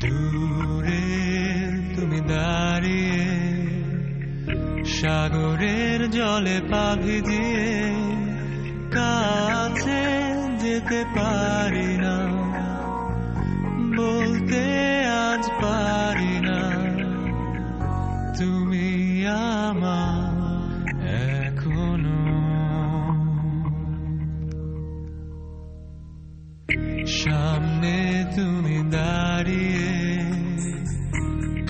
দূরে তুমি দাঁড়িয়ে সাগরের জলে পা ভিজিয়ে, কাছে যেতে পারি না, বলতে আজ পারি না তুমি আমার এখনো। সামনে তুমি দাঁড়িয়ে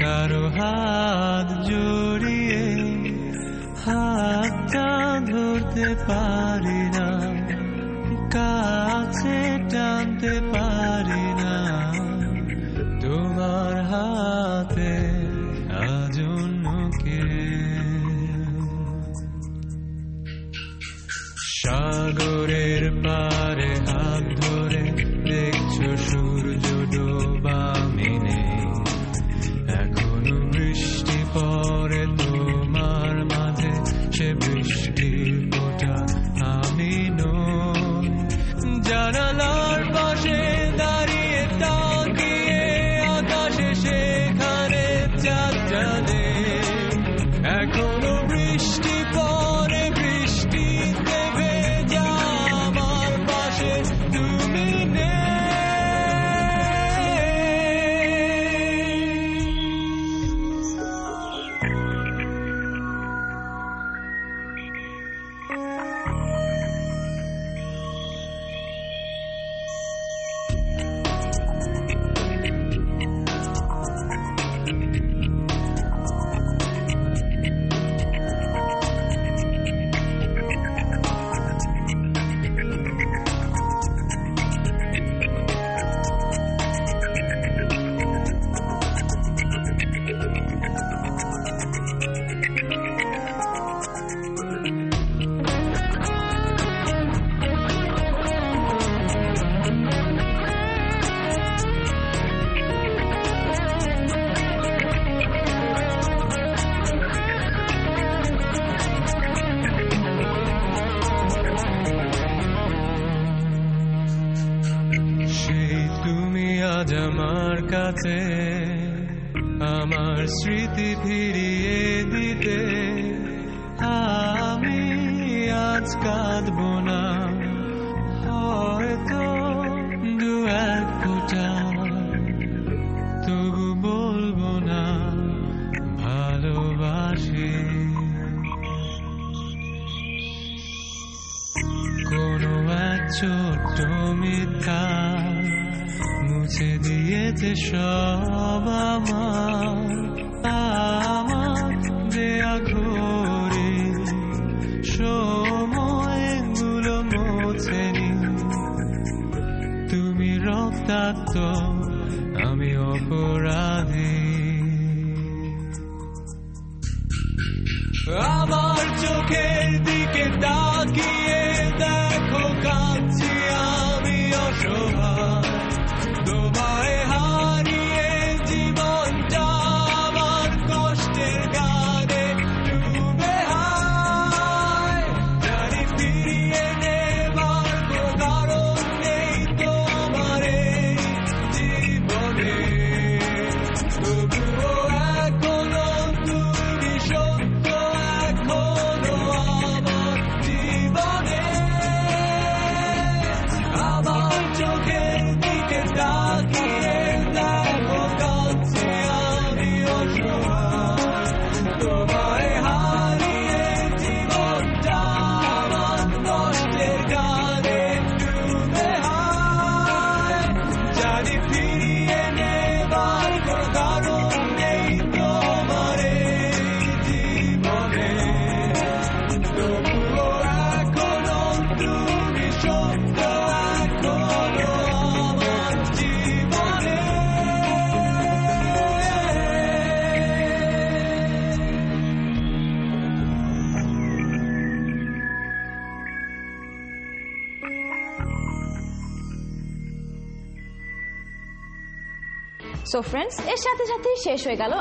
কারো হাত জড়িয়ে, হাতটা ধরতে পারি না, কাছে টানতে পারি না তোমার হাতে আজ অন্য কেউ। সাগরের পারে হাত ধরে দেখছো সূর্য ডোবা মিনে, এখনো বৃষ্টি পড়ে তোমার মাঝে, সে বৃষ্টির ফোঁটা আমি নই। জানালার পাশে দাঁড়িয়ে তাকিয়ে আকাশে সেখানে চাঁদ জানে, এখনো বৃষ্টি পড়ে বৃষ্টিতে ভেজা আমার পাশে তুমি নেই। আজ আমার কাছে আমার স্মৃতি ফিরিয়ে দিতে, আমি আজ কাঁদব না, হয়তো দু এক ফোঁটা, তবু বলবো না ভালোবাসি। কোনো এক ছোট্ট মিথ্যা মুছে দিয়েছে সব আমার দেয়া ঘরে, সময়গুলো মোছেনি। তুমি রক্তাক্ত, আমি অপরাধী। আমার চোখের দিকে তাকিয়ে দেখো কাঁদছি আমি অসহায়, তোমায় হারিয়ে জীবনটা আমার কষ্টের গানে ডুবে হায়। জানি ফিরিয়ে নেবার কারণ নেই তোমার এই জীবনে, তবুও এখনো তুমি সত্য, এখনো আমার জীবনে। আমার চোখের দিকে তাকিয়ে দেখো কাঁদছি আমি অসহায়, তোমায় হারিয়ে জীবনটা আমার কষ্টের গানে ডুবে হায়। জানি ফিরিয়ে নেবার কারণ নেই তোমার এই জীবনে, তবুও এখনো তুমি সত্য, এখনো আমার জীবনে। সো ফ্রেন্ডস, এর সাথে সাথে শেষ হয়ে গেল